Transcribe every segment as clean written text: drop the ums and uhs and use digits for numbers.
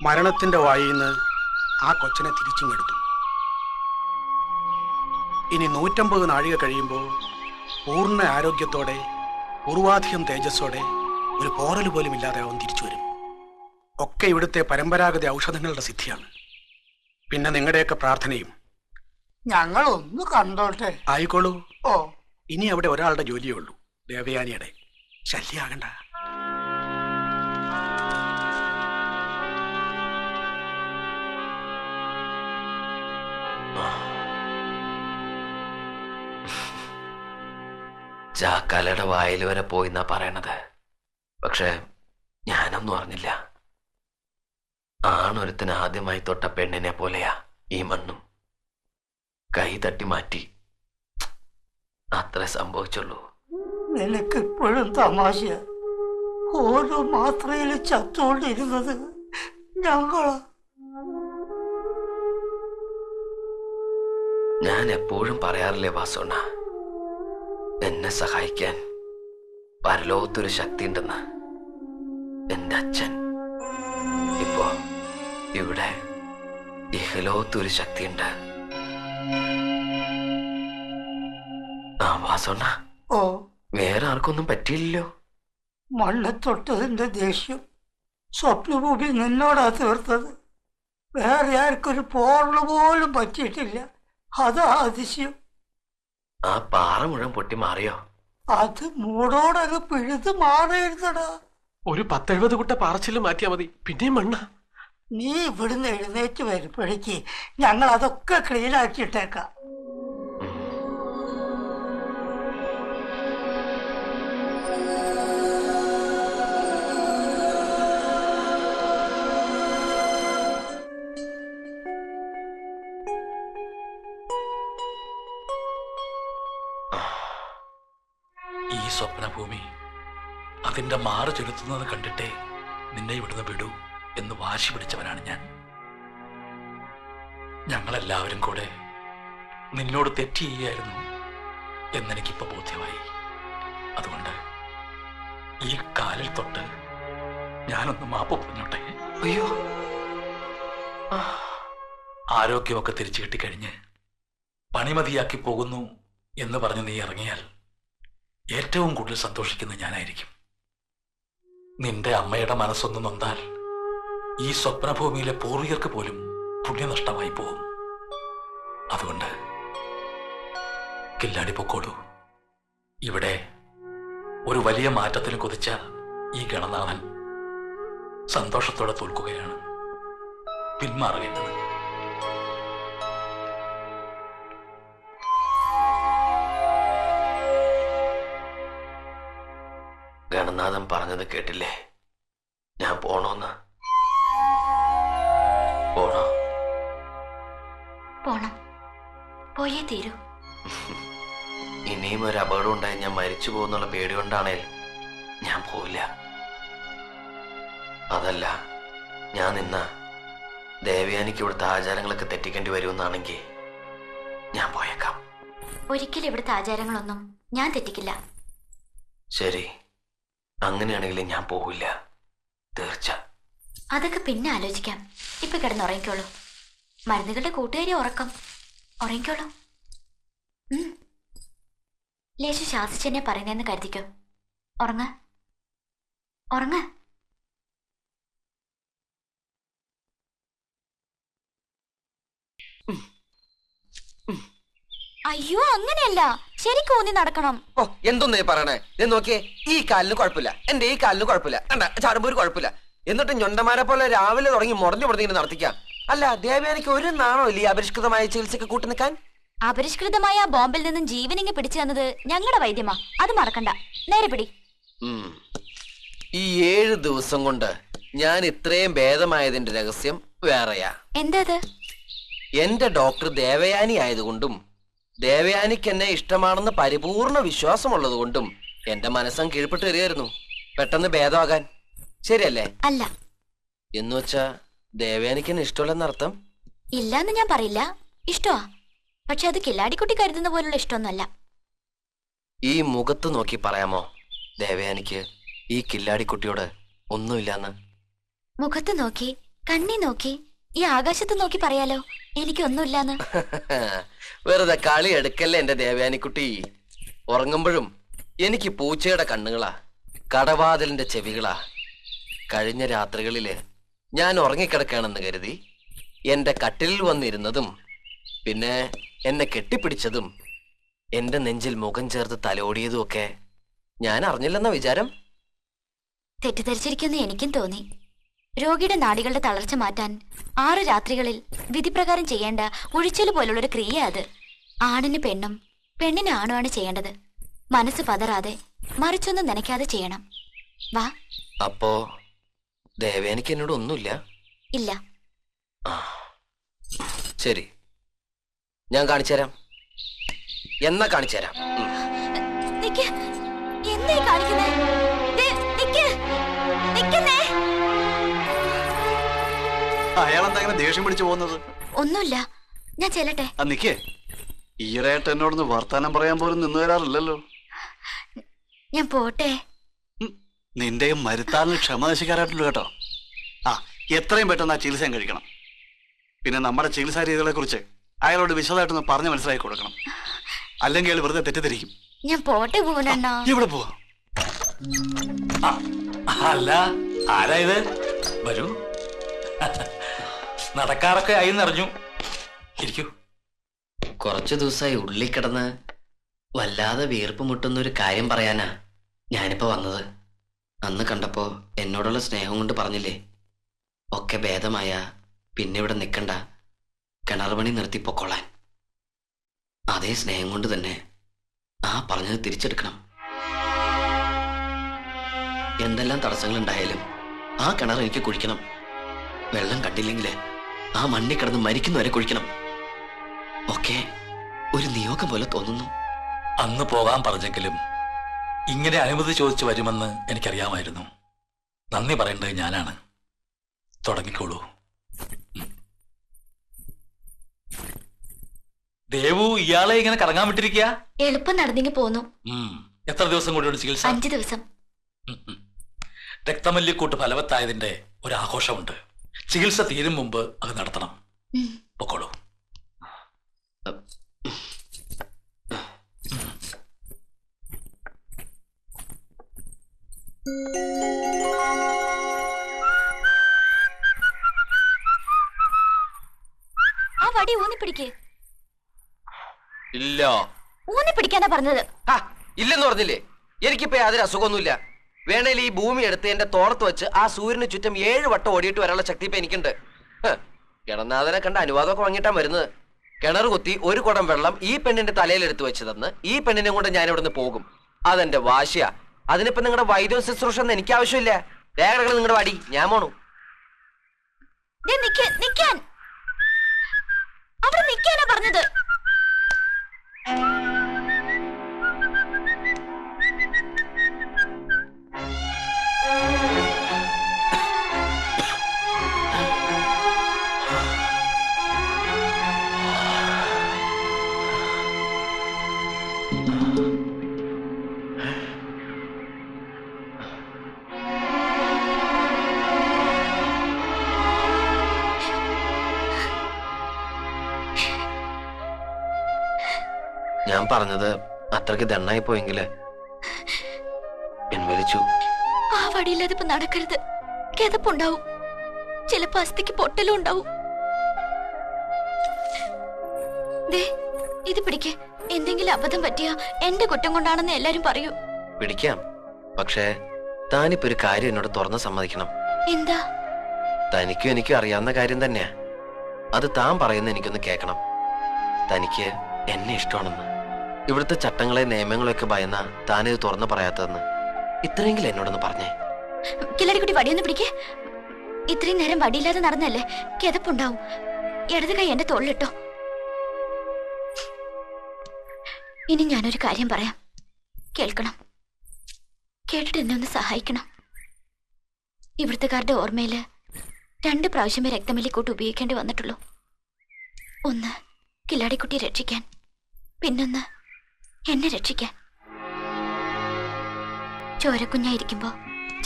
മരണത്തിന്റെ വായിൽ നിന്ന് ആ കൊച്ചിനെ തിരിച്ചിങ്ങെടുത്തു. ഇനി 150 നാഴിക കഴിയുമ്പോൾ പൂർണ്ണ ആരോഗ്യത്തോടെ പൂർവാധികം തേജസ്സോടെ ഒരു പോറൽ പോലും ഇല്ലാതെ അവൻ തിരിച്ചു വരും. ഒക്കെ ഇവിടുത്തെ പരമ്പരാഗത ഔഷധങ്ങളുടെ സിദ്ധിയാണ്. പിന്നെ നിങ്ങളുടെയൊക്കെ പ്രാർത്ഥനയും. ഞങ്ങൾ ഒന്ന് കണ്ടോട്ടെ. ആയിക്കോളൂ. ഓ, ഇനി അവിടെ ഒരാളുടെ ജോലിയേ ഉള്ളൂ, ദേവയാനിയുടെ. ശല്യാകണ്ട. ചാക്കാലയുടെ വായിൽ വരെ പോയിന്നാ പറയണത്. പക്ഷെ ഞാനൊന്നും അറിഞ്ഞില്ല. ആണൊരുത്തിന് ആദ്യമായി തൊട്ട പെണ്ണിനെ പോലെയാ ഈ മണ്ണും. കൈ തട്ടി മാറ്റി, അത്ര സംഭവിച്ചുള്ളൂ. നിനക്കിപ്പോഴും തമാശ. ഓരോ മാത്രയിൽ ചത്തുകൊണ്ടിരുന്നത് ഞങ്ങളാ. ഞാൻ എപ്പോഴും പറയാറില്ലേ വാസോണ്ണ, എന്നെ സഹായിക്കാൻ പരലോകത്തൊരു ശക്തി ഉണ്ടെന്ന്. എന്റെ അച്ഛൻ. ഇപ്പോ ഇവിടെ ഇഹലോകത്തൊരു ശക്തിയുണ്ട്. ആ വാസോണ്ണ, ഓ, വേറെ ആർക്കൊന്നും പറ്റിയില്ലല്ലോ. മണ്ണ് തൊട്ടതിന്റെ ദേഷ്യം സ്വപ്നഭൂമി നിന്നോടാ തീർത്തത്. വേറെ ആർക്കൊരു പോർള് പോലും പറ്റിയിട്ടില്ല. അതാ അതിശയം. ആ പാറ മുഴുവൻ പൊട്ടി മാറിയോ? അത് മൂടോടൊക്കെ പിഴുത് മാറിയിരുന്നടാ. ഒരു 10-70 കുട്ട പാറച്ചില് മാറ്റിയാ മതി, പിന്നെയും മണ്ണ. നീ ഇവിടുന്ന് എഴുന്നേറ്റ് വരുമ്പോഴേക്ക് ഞങ്ങൾ അതൊക്കെ ക്ലീനാക്കിയിട്ടേക്കാം. ഈ സ്വപ്നഭൂമി അതിന്റെ മാറ് ചെലുത്തുന്നത് കണ്ടിട്ടേ നിന്നെ ഇവിടുന്ന് വിടൂ എന്ന് വാശി പിടിച്ചവനാണ് ഞാൻ. ഞങ്ങളെല്ലാവരും കൂടെ നിന്നോട് തെറ്റ് ചെയ്യായിരുന്നു എന്നെനിക്കിപ്പോ ബോധ്യമായി. അതുകൊണ്ട് ഈ കാലിൽ തൊട്ട് ഞാനൊന്ന് മാപ്പ് പറഞ്ഞോട്ടെ. അയ്യോ, ആരോഗ്യമൊക്കെ തിരിച്ചു കിട്ടിക്കഴിഞ്ഞ് പണിമതിയാക്കി പോകുന്നു എന്ന് പറഞ്ഞ് നീ ഇറങ്ങിയാൽ ഏറ്റവും കൂടുതൽ സന്തോഷിക്കുന്നത് ഞാനായിരിക്കും. നിന്റെ അമ്മയുടെ മനസ്സൊന്ന് നൊന്താൽ ഈ സ്വപ്നഭൂമിയിലെ പൂർവികർക്ക് പോലും പുണ്യനഷ്ടമായി പോകും. അതുകൊണ്ട് കില്ലാടി പൊക്കോളൂ. ഇവിടെ ഒരു വലിയ മാറ്റത്തിന് കൊതിച്ച ഈ ഗണനാഥൻ സന്തോഷത്തോടെ തോൽക്കുകയാണ്. പിന്മാറുകയാണ്. ഗണനാഥൻ പറഞ്ഞത് കേട്ടില്ലേ? ഞാൻ പോണോന്ന്. പോണോ? പോണം, പോയേ തീരൂ. ഇനിയും ഒരു അപകടം ഉണ്ടായി ഞാൻ മരിച്ചു പോകുന്നുള്ള പേടി കൊണ്ടാണേൽ ഞാൻ പോവില്ല. അതല്ല, ഞാൻ നിന്ന ദേവയാനിക്ക് ഇവിടുത്തെ ആചാരങ്ങളൊക്കെ തെറ്റിക്കേണ്ടി വരുമെന്നാണെങ്കിൽ ഞാൻ പോയേക്കാം. ഒരിക്കലും ഇവിടുത്തെ ആചാരങ്ങളൊന്നും ഞാൻ തെറ്റിക്കില്ല. ശരി, അങ്ങനെയാണെങ്കിൽ ഞാൻ പോവില്ല, തീർച്ച. അതൊക്കെ പിന്നെ ആലോചിക്കാം. ഇപ്പൊ കിടന്നുറങ്ങിക്കോളൂ. മരുന്നുകളുടെ കൂട്ടുകാരി ഉറക്കം. ഉറങ്ങിക്കോളൂ. ലേശം ശാസിച്ചെന്നെ പറയുന്നതെന്ന് കരുതിക്കോ. ഉറങ്ങ ഉറങ്ങ. അയ്യോ, അങ്ങനെയല്ല, ശരിക്കും ഊന്നി നടക്കണം. ഓ, എന്തൊന്നേ പറയണേ. ഞാൻ നോക്കിയേ, ഈ കാലിന് കുഴപ്പമില്ല, എന്റെ ഈ കാലിന് കുഴപ്പമില്ല, കണ്ട ചാടുമ്പോ ഒരു കുഴപ്പമില്ല. എന്നിട്ട് ഞൊണ്ടമാരെ പോലെ രാവിലെ തുടങ്ങി മുടഞ്ഞു മുടഞ്ഞിങ്ങനെ നടത്തിക്കാം. അല്ല, ദേവയാനിക്ക് ഒരു നാണോ ഇല്ല ഈ അപരിഷ്കൃതമായ ചികിത്സക്ക് കൂട്ടി നിൽക്കാൻ? അപരിഷ്കൃതമായ ബോംബിൽ നിന്നും ജീവനിങ്ങ് പിടിച്ചു തന്നത് ഞങ്ങളുടെ വൈദ്യമാ, അത് മറക്കണ്ട. നേരെ പിടി. ഈ 7 ദിവസം കൊണ്ട് ഞാൻ ഇത്രയും ഭേദമായതിന്റെ രഹസ്യം വേറെയാ. എന്താ? എന്റെ ഡോക്ടർ ദേവയാനി ആയതുകൊണ്ടും ദേവയാനിക്ക് എന്നെ ഇഷ്ടമാണെന്ന് പരിപൂർണ വിശ്വാസമുള്ളത് കൊണ്ടും എന്റെ മനസ്സം കീഴ്പ്പെട്ട് വരികയായിരുന്നു പെട്ടെന്ന് ഭേദമാകാൻ. ശരിയല്ലേ? അല്ല. എന്ന് വെച്ചാ ദേവയാനിക്ക് എന്നെ ഇഷ്ടമല്ലെന്നർത്ഥം? ഇല്ലാന്ന് ഞാൻ പറയില്ല, ഇഷ്ടമാ. പക്ഷെ അത് കില്ലാടിക്കുട്ടി കരുതുന്ന പോലുള്ള ഇഷ്ടമൊന്നുമല്ല. ഈ മുഖത്ത് നോക്കി പറയാമോ ദേവയാനിക്ക് ഈ കില്ലാടിക്കുട്ടിയോട് ഒന്നുമില്ലാന്ന്? മുഖത്ത് നോക്കി കണ്ണി നോക്കി ഈ ആകാശത്ത് നോക്കി പറയാലോ എനിക്കൊന്നുമില്ലാന്ന്. വെറുതെ കളി എടുക്കല്ലേ എന്റെ ദേവയാനിക്കുട്ടി. ഉറങ്ങുമ്പോഴും എനിക്ക് പൂച്ചയുടെ കണ്ണുകളാ, കടവാതിലിന്റെ ചെവികളാ. കഴിഞ്ഞ രാത്രികളില് ഞാൻ ഉറങ്ങിക്കിടക്കുകയാണെന്ന് കരുതി എന്റെ കട്ടിലിൽ വന്നിരുന്നതും പിന്നെ എന്നെ കെട്ടിപ്പിടിച്ചതും എന്റെ നെഞ്ചിൽ മുഖം ചേർത്ത് തലോടിയതും ഒക്കെ ഞാൻ അറിഞ്ഞില്ലെന്ന വിചാരം. തെറ്റിദ്ധരിച്ചിരിക്കുന്ന എനിക്കും തോന്നി. രോഗിയുടെ നാഡികളുടെ തളർച്ച മാറ്റാൻ 6 രാത്രികളിൽ വിധിപ്രകാരം ചെയ്യേണ്ട ഉഴിച്ചല് പോലുള്ളൊരു ക്രിയ അത്. ആണിന് പെണ്ണും പെണ്ണിന് ആണുമാണ് ചെയ്യേണ്ടത്. മനസ്സ് പതറാതെ മറിച്ചൊന്നും നനയ്ക്കാതെ ചെയ്യണം. വാ. അപ്പോ ദേവേനിക്ക് എന്നോട് ഒന്നുമില്ല? ഇല്ല. ശരി, ഞാൻ കാണിച്ചു തരാം. എന്നാ കാണിച്ചു തരാം. നിക്ക്. എന്തേ കാണിക്കുന്നേ? നിക്ക്. നിക്കുന്നേ. അയാളെന്താ അങ്ങനെ ദേഷ്യം പിടിച്ചു പോകുന്നത്? ഒന്നുമില്ല, ഞാൻ ചെല്ലട്ടെ. നിക്കേ, ഈയിടെയായിട്ട് എന്നോടൊന്ന് വർത്താനം പറയാൻ പോലും നിന്ന് തരാറില്ലല്ലോ. ഞാൻ പോട്ടെ. നിന്റെയും മരുത്താലിന് ക്ഷമ നശിക്കാറായിട്ടുള്ളൂ കേട്ടോ. എത്രയും പെട്ടെന്ന് ആ ചികിത്സ കഴിക്കണം. പിന്നെ നമ്മുടെ ചികിത്സാ രീതികളെ കുറിച്ച് അയാളോട് വിശദമായിട്ടൊന്ന് പറഞ്ഞ് മനസ്സിലാക്കി കൊടുക്കണം. അല്ലെങ്കിൽ അയാൾ വെറുതെ തെറ്റിദ്ധരിക്കും. ഞാൻ പോട്ടെ പൂവണ്ണ. ഇവിടെ പോവാ. അല്ല, ആരാ ഇത്? വരൂ. നടക്കാറൊക്കെ ആയി നിറഞ്ഞു. ഇരിക്കൂ. കുറച്ചു ദിവസമായി ഉള്ളിൽ കിടന്ന് വല്ലാതെ വീർപ്പ് മുട്ടുന്ന ഒരു കാര്യം പറയാനാ ഞാനിപ്പോ വന്നത്. അന്ന് കണ്ടപ്പോ എന്നോടുള്ള സ്നേഹം കൊണ്ട് പറഞ്ഞില്ലേ, ഒക്കെ ഭേദമായ പിന്നെ ഇവിടെ നിൽക്കണ്ട, കിണറുപണി നിർത്തി പൊക്കോളാൻ. അതേ സ്നേഹം കൊണ്ട് തന്നെ ആ പറഞ്ഞത് തിരിച്ചെടുക്കണം. എന്തെല്ലാം തടസ്സങ്ങളുണ്ടായാലും ആ കിണർ എനിക്ക് കുഴിക്കണം. വെള്ളം കണ്ടില്ലെങ്കിൽ ആ മണ്ണിൽ കിടന്ന് മരിക്കുന്നവരെ കുഴിക്കണം. ഒക്കെ ഒരു നിയോഗം പോലെ തോന്നുന്നു. അന്ന് പോകാൻ പറഞ്ഞെങ്കിലും ഇങ്ങനെ അനുമതി ചോദിച്ചു വരുമെന്ന് എനിക്കറിയാമായിരുന്നു. നന്ദി പറയേണ്ടത് ഞാനാണ്. തുടങ്ങിക്കോളൂ. ദേവു ഇയാളെ ഇങ്ങനെ കറങ്ങാൻ വിട്ടിരിക്കുക? എളുപ്പം നടന്നെങ്കിൽ പോന്നു. എത്ര ദിവസം കൂടിയുള്ള ചികിത്സ? 5 ദിവസം. രക്തമല്ലിക്കൂട്ട് ഫലവത്തായതിന്റെ ഒരു ആഘോഷമുണ്ട്. ചികിത്സ തീരും മുമ്പ് അത് നടത്തണം. പൊക്കോളൂ. ആ വടി ഊന്നിപ്പിടിക്ക്. ഇല്ല. ഊന്നിപ്പിടിക്കാനാ പറഞ്ഞത്. ഇല്ലെന്ന് പറഞ്ഞില്ലേ? എനിക്കിപ്പോ യാതൊരു അസുഖമൊന്നുമില്ല. വേണേൽ ഈ ഭൂമി എടുത്ത് എന്റെ തോളത്ത് വെച്ച് ആ സൂര്യന് ചുറ്റും 7 വട്ടം ഓടിയിട്ട് വരാനുള്ള ശക്തി ഇപ്പൊ എനിക്കുണ്ട്. കിണനാഥനെ കണ്ട അനുവാദമൊക്കെ വാങ്ങിയിട്ടാ വരുന്നത്. കിണർ കുത്തി ഒരു കുടം വെള്ളം ഈ പെണ്ണിന്റെ തലയിൽ എടുത്ത് വെച്ച് തന്ന് ഈ പെണ്ണിനെ കൊണ്ട് ഞാൻ ഇവിടുന്ന് പോകും. അതെന്റെ വാശിയാ. അതിനിപ്പോ നിങ്ങളുടെ വൈദ്യ ശുശ്രൂഷ ഒന്നും എനിക്ക് ആവശ്യമില്ല. രേഖകൾ നിങ്ങളുടെ വടി, ഞാൻ പോണു. നിക്കാൻ അവിടെ നിക്കാനാ പറഞ്ഞത്. ഞാൻ പറഞ്ഞത് അത്രയ്ക്ക് ദണ്ണായി പോയെങ്കില് പിൻവലിച്ചു. ആ വടിയില്ലാതെ ഇപ്പൊ നടക്കരുത്. കിതപ്പുണ്ടാവും, ചിലപ്പോ അസ്ഥിക്ക് പൊട്ടലും ഉണ്ടാവും. ഇത് പിടിക്ക്. എന്തെങ്കിലും അബദ്ധം പറ്റിയാ എന്റെ കുറ്റം കൊണ്ടാണെന്ന് എല്ലാരും പറയൂ. പിടിക്കാം, പക്ഷേ താനിപ്പോ ഒരു കാര്യം എന്നോട് തുറന്ന് സമ്മതിക്കണം. എന്താ? തനിക്കും എനിക്കും അറിയാവുന്ന കാര്യം തന്നെയാ. അത് താൻ പറയുന്ന എനിക്കൊന്ന് കേൾക്കണം. തനിക്ക് എന്നെ ഇഷ്ടമാണെന്ന്, ഇവിടുത്തെ ചട്ടങ്ങളെ നിയമങ്ങളെയൊക്കെ ഭയന്ന താനിത് തുറന്നു പറയാത്തതെന്ന് ഇത്രയെങ്കിലും എന്നോടൊന്ന് പറഞ്ഞേ. കില്ലാടിക്കുട്ടി വടിയൊന്ന് പിടിക്കേ. ഇത്രയും നേരം വടിയില്ലാതെ നടന്നല്ലേ, കിതപ്പുണ്ടാവും. ഇടത് കൈ എന്റെ തോളിലിട്ടോ. ഇനി ഞാനൊരു കാര്യം പറയാം, കേൾക്കണം. കേട്ടിട്ട് എന്നെ ഒന്ന് സഹായിക്കണം. ഇവിടുത്തുകാരുടെ ഓർമ്മയില് 2 പ്രാവശ്യമേ രക്തമല്ലിക്കൂട്ട് ഉപയോഗിക്കേണ്ടി വന്നിട്ടുള്ളൂ. ഒന്ന് കില്ലാടിക്കുട്ടിയെ രക്ഷിക്കാൻ, പിന്നൊന്ന് എന്നെ രക്ഷിക്കാൻ. ചോരക്കുഞ്ഞായിരിക്കുമ്പോ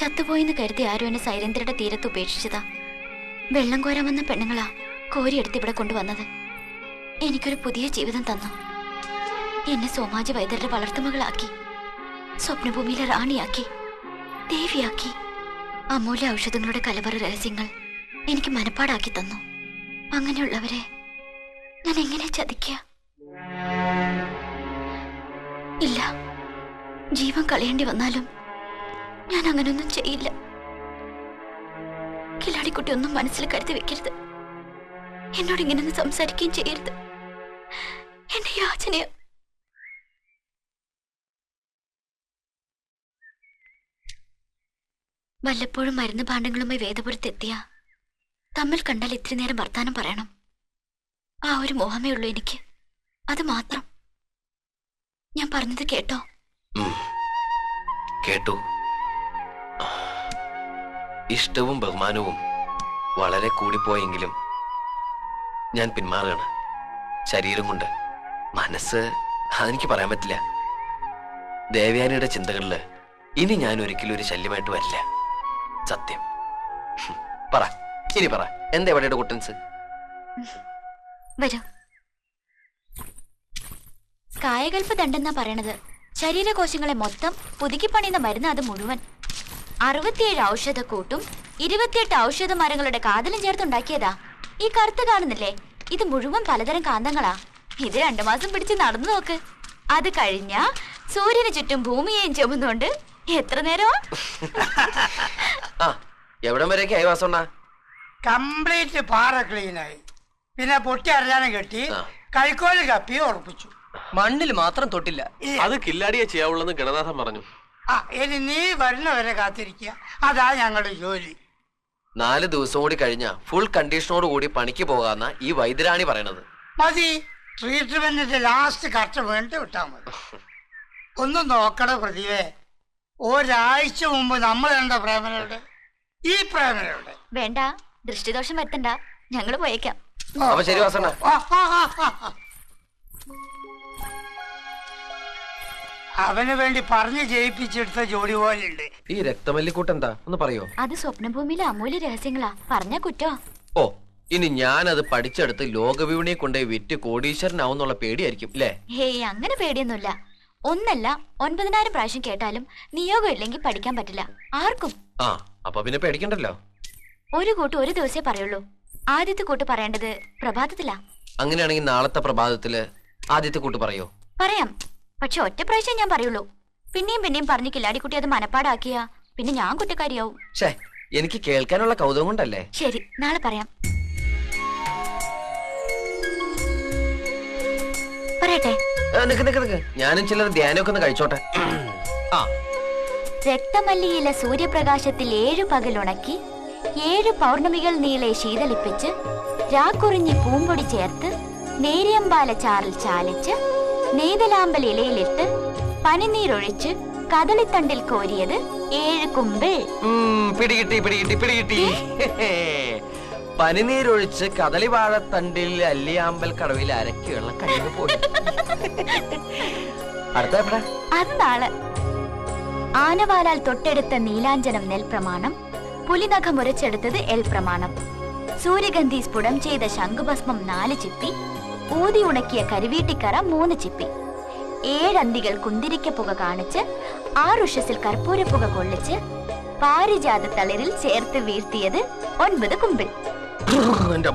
ചത്തുപോയെന്ന് കരുതി ആരും എന്നെ സൈരന്ധ്രയുടെ തീരത്ത് ഉപേക്ഷിച്ചതാ. വെള്ളം കോരാൻ വന്ന പെണ്ണുങ്ങളാ കോരിയെടുത്ത് ഇവിടെ കൊണ്ടുവന്നത്. എനിക്കൊരു പുതിയ ജീവിതം തന്നു. എന്നെ സോമാജി വൈദ്യരുടെ വളർത്തുമകളാക്കി, സ്വപ്നഭൂമിയിലെ റാണിയാക്കി, ദേവിയാക്കി. അമൂല്യ ഔഷധങ്ങളുടെ കലവറ രഹസ്യങ്ങൾ എനിക്ക് മനപ്പാടാക്കി തന്നു. അങ്ങനെയുള്ളവരെ ഞാൻ എങ്ങനെ ചതിക്കുക? ഇല്ല, ജീവൻ കളയേണ്ടി വന്നാലും ഞാൻ അങ്ങനൊന്നും ചെയ്യില്ല. കില്ലാടിക്കുട്ടി ഒന്നും മനസ്സിൽ കരുതി വെക്കരുത്. എന്നോട് ഇങ്ങനൊന്നും സംസാരിക്കുകയും ചെയ്യരുത്. എന്റെ യാചനയോ. വല്ലപ്പോഴും മരുന്ന് ഭാണ്ഡങ്ങളുമായി വേദപുരത്തെത്തിയ തമ്മിൽ കണ്ടാൽ ഇത്തിരി നേരം വർത്താനം പറയണം. ആ ഒരു മോഹമേ ഉള്ളൂ എനിക്ക്. അത് മാത്രം. ഞാൻ പറഞ്ഞത് കേട്ടോ? കേട്ടു. ഇഷ്ടവും ബഹുമാനവും വളരെ കൂടിപ്പോയെങ്കിലും ഞാൻ പിന്മാറുകയാണ്. ശരീരം കൊണ്ട്, മനസ്സ് അതെനിക്ക് പറയാൻ പറ്റില്ല. ദേവയാനിയുടെ ചിന്തകളില് ഇനി ഞാൻ ഒരിക്കലും ഒരു ശല്യമായിട്ട് വരില്ല. സത്യം. പറ, ഇനി പറ, എന്താ എവിടെയുടെ കുട്ടൻസ്? വരൂ. കായകൽപ്പ ദണ്ടെന്നാ പറയണത്. ശരീരകോശങ്ങളെ മൊത്തം പുതുക്കി പണിയുന്ന മരുന്ന് അത് മുഴുവൻ. 67 ഔഷധക്കൂട്ടും 28 ഔഷധ മരങ്ങളുടെ കാതലും ചേർത്തുണ്ടാക്കിയതാ. ഈ കറുത്ത് കാണുന്നില്ലേ, ഇത് മുഴുവൻ പലതരം കാന്തങ്ങളാ. ഇത് 2 മാസം പിടിച്ച് നടന്നു നോക്ക്. അത് കഴിഞ്ഞ സൂര്യന് ചുറ്റും ഭൂമിയെയും ചുമന്നുകൊണ്ട് എത്ര നേരമാ? എവിടം വരെയൊക്കെ ആയി വാസണ്ണ? കംപ്ലീറ്റ് പാറ ക്ലീനായി. പിന്നെ പൊട്ടി അരഞ്ഞാനും കെട്ടി കൈക്കോല് കപ്പി ഉറപ്പിച്ചു. മണ്ണിൽ മാത്രം തൊട്ടില്ല. അത് കില്ലാടിയെ ചെയ്യാവുള്ളെന്ന് ഗണനാഥൻ പറഞ്ഞു. ഇനി നീ വരുന്നവരെ കാത്തിരിക്കുക. അതാ ഞങ്ങളുടെ ജോലി. 4 ദിവസം കൂടി കഴിഞ്ഞ ഫുൾ കണ്ടീഷനോട് കൂടി പണിക്ക് പോകാന്ന ഈ വൈദ്യരാണി പറയണത്. മതി, ട്രീറ്റ്മെന്റിന്റെ ലാസ്റ്റ് കറക്റ്റ് വേണ്ടി വിട്ടാ മതി. ഒന്ന് നോക്കണ പ്രതിവേ, ഒരാഴ്ച മുമ്പ് നമ്മൾ കണ്ട പ്രേമനയുടെ ഈ പ്രേമനയുടെ വേണ്ട, ദൃഷ്ടിദോഷം വരുത്തണ്ട, ഞങ്ങള് പോയേക്കാം. അപ്പൊ ശരി വാസണ്ണ. അവന് വേണ്ടി പറഞ്ഞു ജയിപ്പിച്ചെടുത്ത ജോലി പോലെയുണ്ട്. ഈ രക്തമല്ലിക്കൂട്ട് എന്താ ഒന്ന് പറയോ? അത് സ്വപ്നഭൂമിയിലെ അമൂല്യ രഹസ്യങ്ങളാ. പറഞ്ഞ കുറ്റോ? ഓ, ഇനി ഞാൻ അത് പഠിച്ചെടുത്ത് ലോകവിപണിയെ കൊണ്ടുപോയി വിറ്റ് കോടീശ്വരനാവുന്നുള്ള പേടിയായിരിക്കും അല്ലേ? ഹേയ്, അങ്ങനെ പേടിയൊന്നുമില്ല. ഒന്നല്ല 9000 പ്രാവശ്യം കേട്ടാലും നിയോഗം ഇല്ലെങ്കിൽ പഠിക്കാൻ പറ്റില്ല ആർക്കും. അപ്പൊ പിന്നെ പേടിക്കണ്ടല്ലോ. ഒരു കൂട്ട് ഒരു ദിവസേ പറയുള്ളൂ. ആദ്യത്തെ കൂട്ട് പറയേണ്ടത് പ്രഭാതത്തിലാ. അങ്ങനെയാണെങ്കിൽ നാളത്തെ പ്രഭാതത്തില് ആദ്യത്തെ കൂട്ട് പറയോ? പറയാം, പക്ഷെ ഒറ്റ പ്രാവശ്യം ഞാൻ പറയുള്ളൂ. പിന്നെയും പിന്നെയും പറഞ്ഞു കില്ലാടിക്കുട്ടി അത് മനപ്പാടാക്കിയ പിന്നെ ഞാൻ കുറ്റക്കാരിയാവും. എനിക്ക് കേൾക്കാനുള്ള കൗതുകം കൊണ്ടല്ലേ. ശരി, നാളെ പറയാം. പറയട്ടെ? ഞാനും ചിലർ ധ്യാനമൊക്കെ ഒന്ന് കഴിച്ചോട്ടെ. രക്തമല്ലിയില സൂര്യപ്രകാശത്തിൽ 7 പകൽ ഉണക്കി 7 പൗർണമികൾ നീളെ ശീതളിപ്പിച്ച് രാക്കുറിഞ്ഞി പൂമ്പൊടി ചേർത്ത് നേരിയമ്പാല ചാറിൽ ചാലിച്ച് നെയ്തലാമ്പൽ ഇലയിലിട്ട് പനിനീരൊഴിച്ച് കദളിത്തണ്ടിൽ കോരിയത് 7 കുമ്പിൾ. പിടികിട്ടി. പനിനീരൊഴിച്ച് കദളിവാഴത്തണ്ടിൽ അല്ലിയാമ്പൽ കടവിൽ അരക്കി വെള്ളം കഴിഞ്ഞു പോയി. അടുത്ത അത് നാളെ. ആനവാലാൽ തൊട്ടെടുത്ത നീലാഞ്ജനം നെൽ പ്രമാണം, പുലിനഖം ഉരച്ചെടുത്തത് എൽ പ്രമാണം, സൂര്യഗന്ധി സ്ഫുടം ചെയ്ത ശംഖുഭസ്മം 4 ചിപ്പി, ഊതി ഉണക്കിയ കരിവീട്ടിക്കറ 3 ചിപ്പി, 7 അന്തികൾ കുന്തിരിക്ക പുക കാണിച്ച് 6 ഉഷസിൽ കർപ്പൂര പുക കൊള്ളിച്ച് പാരിജാത തളിരിൽ ചേർത്ത് വീഴ്ത്തിയത് 9 കുമ്പിൾ. എന്റെ